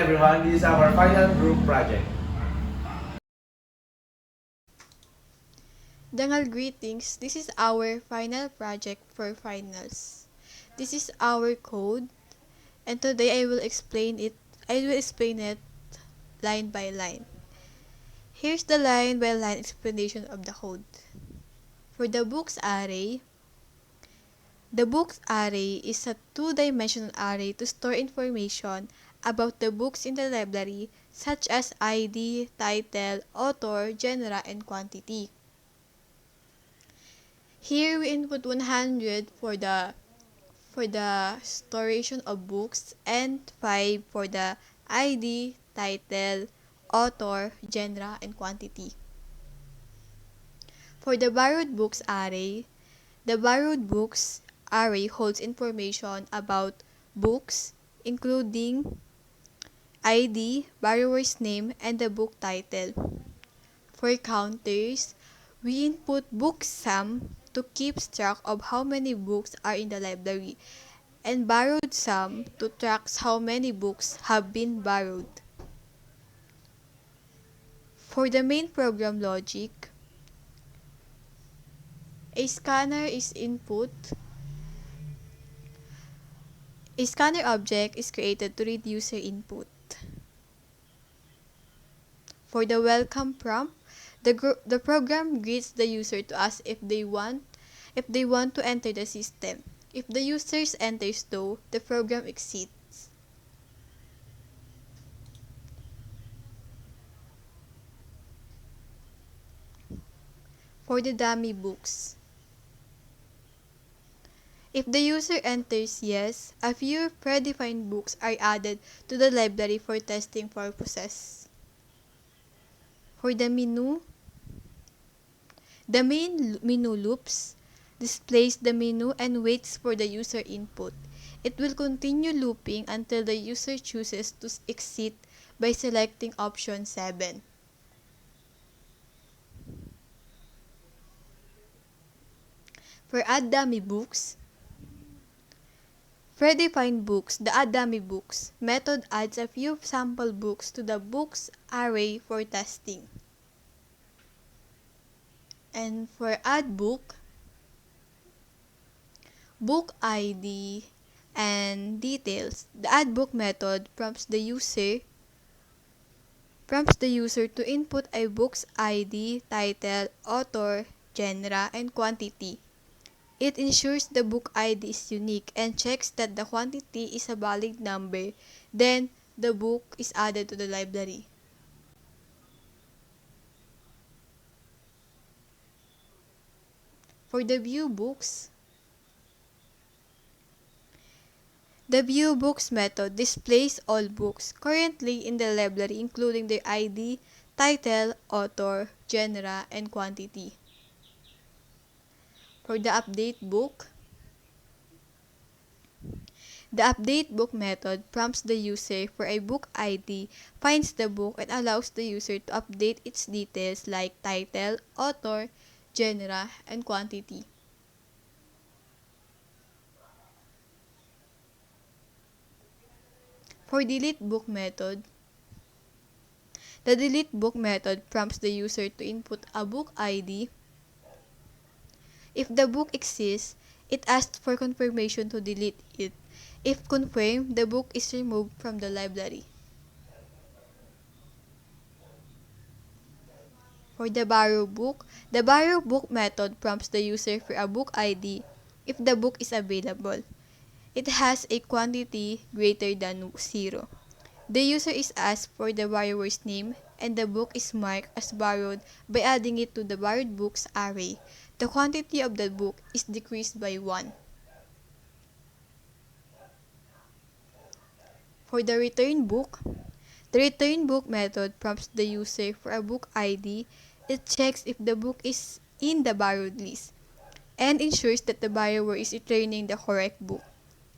everyone, this is our final group project. Dangal greetings, this is our final project for finals. This is our code and today I will explain it line by line. Here's the line by line explanation of the code. For the books array, the books array is a two-dimensional array to store information about the books in the library such as ID, title, author, genre, and quantity. Here we input 100 for the storation of books and 5 for the ID, title, author, genre, and quantity. For the borrowed books array, the borrowed books array holds information about books, including ID, borrower's name, and the book title. For counters, we input book sum to keep track of how many books are in the library, and borrowed sum to track how many books have been borrowed. For the main program logic, a scanner is input. A scanner object is created to read user input. For the welcome prompt, the program greets the user to ask if they want to enter the system. If the user enters though, the program exits. For the dummy books, if the user enters yes, a few predefined books are added to the library for testing purposes. For the menu, the main menu loops displays the menu and waits for the user input. It will continue looping until the user chooses to exit by selecting option 7. For add dummy books, predefined books, the add dummy books method adds a few sample books to the books array for testing. And for add book ID, and details, the add book method prompts the user to input a book's ID, title, author, genre, and quantity. It ensures the book ID is unique and checks that the quantity is a valid number. Then, the book is added to the library. For the view books, the view books method displays all books currently in the library including their ID, title, author, genre, and quantity. For the update book, the update book method prompts the user for a book ID, finds the book, and allows the user to update its details like title, author, genre, and quantity. For delete book method, the delete book method prompts the user to input a book ID. If the book exists, it asks for confirmation to delete it. If confirmed, the book is removed from the library. For the borrow book method prompts the user for a book ID if the book is available. It has a quantity greater than 0. The user is asked for the borrower's name and the book is marked as borrowed by adding it to the borrowed books array. The quantity of the book is decreased by 1. For the return book method prompts the user for a book ID. It checks if the book is in the borrowed list and ensures that the borrower is returning the correct book.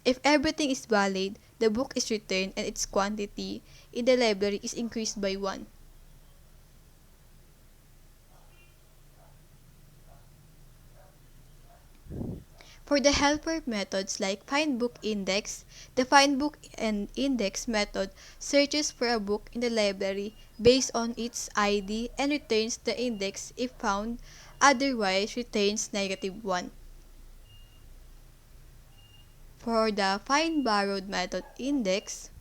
If everything is valid, the book is returned and its quantity in the library is increased by 1. For the helper methods like find book index, the find book and index method searches for a book in the library based on its ID and returns the index if found, otherwise returns -1. For the find borrowed method index,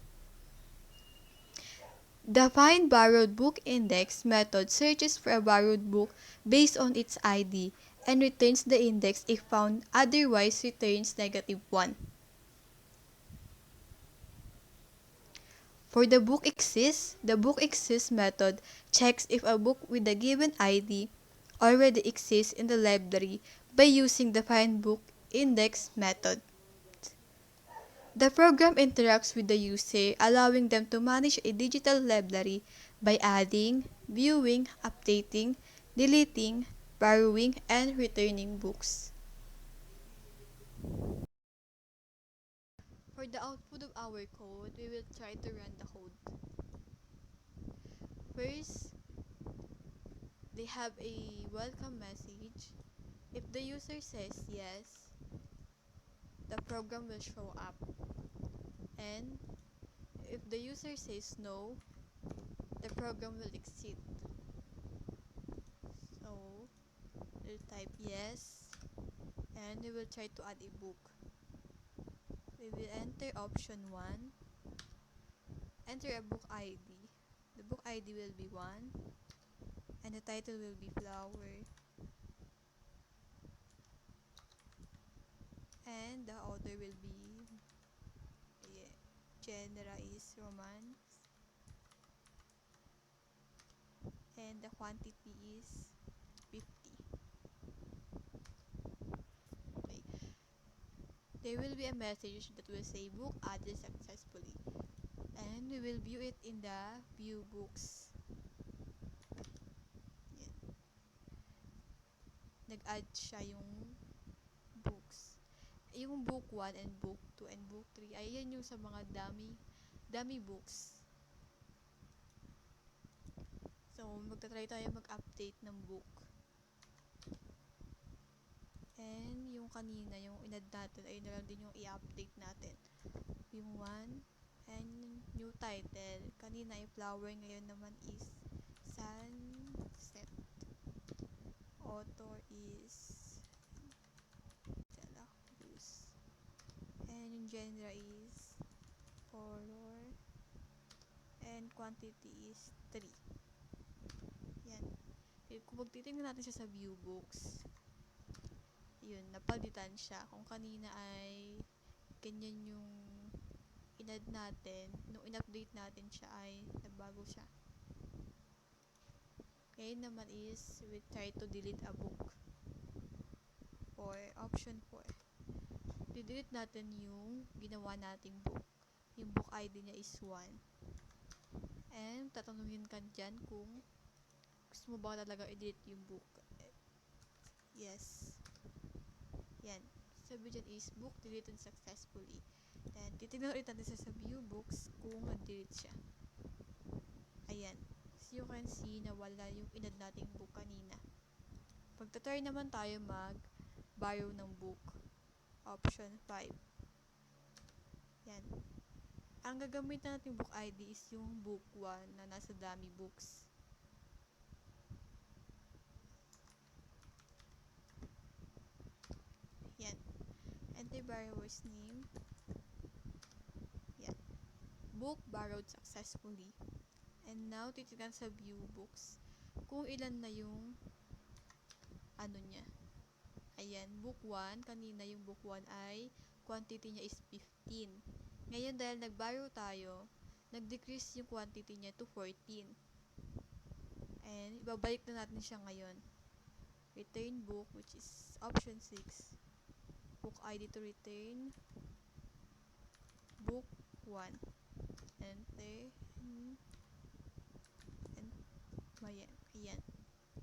the find borrowed book index method searches for a borrowed book based on its ID and returns the index if found, otherwise returns -1. For the book exists method checks if a book with the given ID already exists in the library by using the find book index method. The program interacts with the user, allowing them to manage a digital library by adding, viewing, updating, deleting, borrowing, and returning books. For the output of our code, we will try to run the code. First, they have a welcome message. If the user says yes, the program will show up. And if the user says no, the program will exit. So, we'll type yes, and we will try to add a book. We will enter option 1, enter a book ID. The book ID will be 1, and the title will be flower. And the author will be, genre is romance. And the quantity is 50. Okay. There will be a message that will say book added successfully. And we will view it in the view books. Yan. Nag-add siya yung books. Yung book 1 and book 2 and book 3 ay yan yung sa mga dummy books. So, magta-try tayo mag-update ng book. And yung kanina, yung inad natin, ay na lang din yung i-update natin. Yung 1 and new title. Kanina ay flower, ngayon naman is sunset. Author is Stella Cruz. And yung genre is horror. And quantity is 3. Yan. Kung magtitingnan natin siya sa view books, yun, napalitan siya. Kung kanina ay ganyan yung inad natin, nung in-update natin siya ay nagbago siya. Ngayon naman is, we try to delete a book. For option 4. Delete natin yung ginawa nating book. Yung book ID niya is 1. And tatanungin ka dyan kung gusto mo ba talaga i-delete yung book. Yes. Yan. Sabi dyan is book deleted successfully. Then, titignan ulit natin sa view books kung nag-delete siya. Ayan. So, you can see na wala yung inad nating book kanina. Pagtatry naman tayo mag-borrow ng book. Option 5. Yan. Ang gagamit nating book ID is yung book 1 na nasa dummy books. Yan. Enter borrower's name. Yan. Book borrowed successfully. And now, titignan sa view books kung ilan na yung ano niya. Ayan, book 1. Kanina yung book 1 ay quantity niya is 15. Ngayon, dahil nag-borrow tayo, nag-decrease yung quantity niya to 14. And, ibabalik na natin siya ngayon. Return book, which is option 6. Book ID to return. Book 1. Enter. Ayan.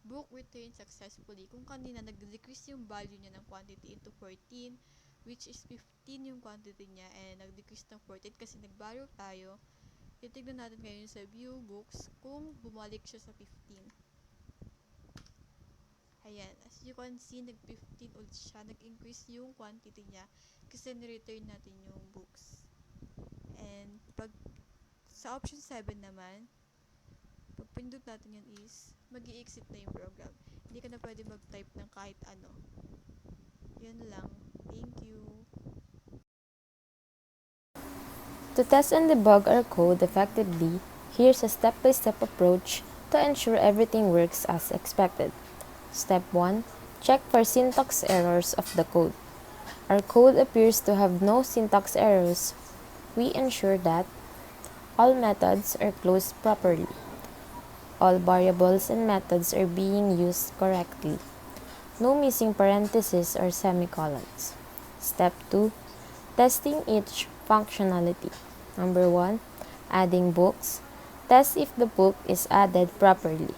Book returned successfully. Kung kanina nag-decrease yung value niya ng quantity into 14, which is 15 yung quantity niya, and nag-decrease ng 14 kasi nag-borrow tayo, titignan natin ngayon sa view books kung bumalik siya sa 15. Ayan, as you can see, nag-15 ulit siya. Nag-increase yung quantity niya kasi ni-return natin yung books. And pag sa option 7 naman, pag pindot natin yun is, mag-i-exit na yung program. Hindi ka na pwede mag-type ng kahit ano. Yun lang. Thank you. To test and debug our code effectively, here's a step-by-step approach to ensure everything works as expected. Step 1. Check for syntax errors of the code. Our code appears to have no syntax errors. We ensure that all methods are closed properly. All variables and methods are being used correctly. No missing parentheses or semicolons. Step 2. Testing each functionality. Number 1. Adding books. Test if the book is added properly.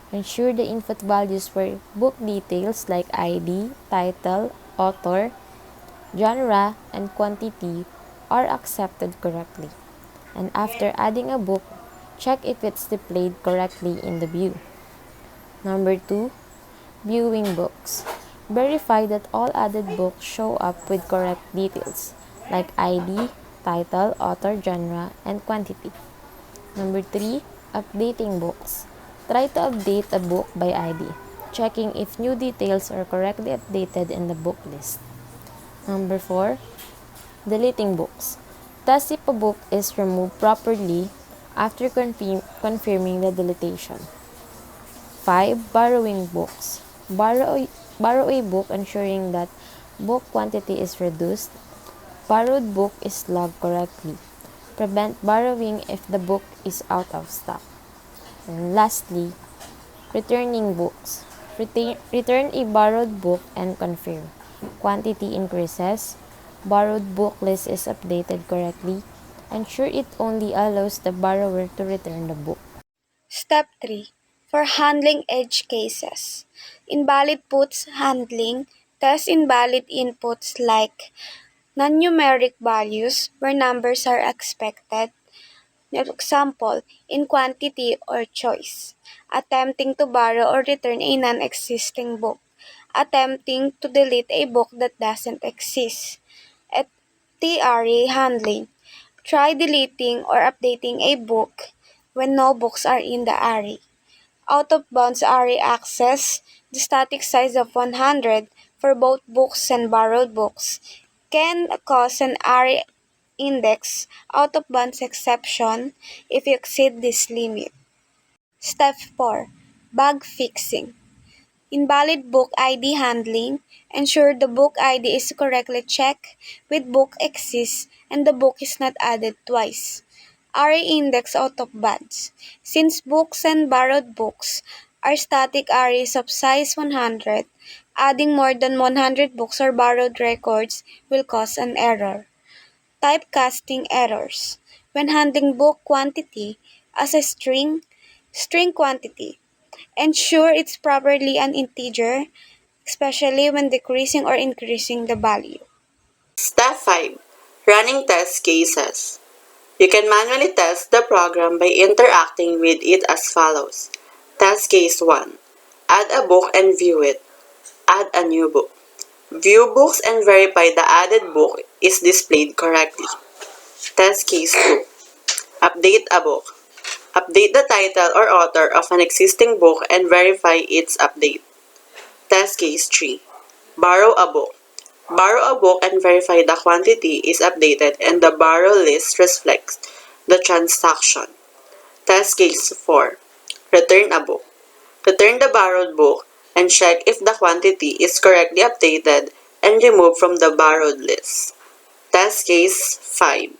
Ensure the input values for book details like ID, title, author, genre, and quantity are accepted correctly. And after adding a book, check if it's displayed correctly in the view. Number 2. Viewing books. Verify that all added books show up with correct details like ID, title, author, genre, and quantity. Number 3. Updating books. Try to update a book by ID, checking if new details are correctly updated in the book list. Number 4. Deleting books. Test if a book is removed properly after confirming the deletion. 5. Borrowing books. Borrow a book ensuring that book quantity is reduced. Borrowed book is logged correctly. Prevent borrowing if the book is out of stock. And lastly, returning books. Return a borrowed book and confirm. Quantity increases. Borrowed book list is updated correctly. Ensure it only allows the borrower to return the book. Step 3. For handling edge cases. Invalid puts handling. Test invalid inputs like non-numeric values where numbers are expected. Example, in quantity or choice. Attempting to borrow or return a non-existing book. Attempting to delete a book that doesn't exist. At TRA handling. Try deleting or updating a book when no books are in the array. Out-of-bounds array access, the static size of 100 for both books and borrowed books, can cause an array index out-of-bounds exception if you exceed this limit. Step 4. Bug fixing. Invalid book ID handling. Ensure the book ID is correctly checked with book exists and the book is not added twice. Array index out of bounds. Since books and borrowed books are static arrays of size 100, adding more than 100 books or borrowed records will cause an error. Typecasting errors. When handling book quantity as a string quantity, ensure it's properly an integer, especially when decreasing or increasing the value. Step 5. Running test cases. You can manually test the program by interacting with it as follows. Test case 1. Add a book and view it. Add a new book. View books and verify the added book is displayed correctly. Test case 2. Update a book. Update the title or author of an existing book and verify its update. Test case 3. Borrow a book. Borrow a book and verify the quantity is updated and the borrow list reflects the transaction. Test case 4. Return a book. Return the borrowed book and check if the quantity is correctly updated and removed from the borrowed list. Test case 5.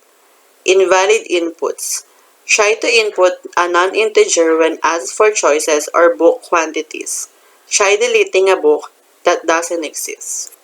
Invalid inputs. Try to input a non-integer when asked for choices or book quantities. Try deleting a book that doesn't exist.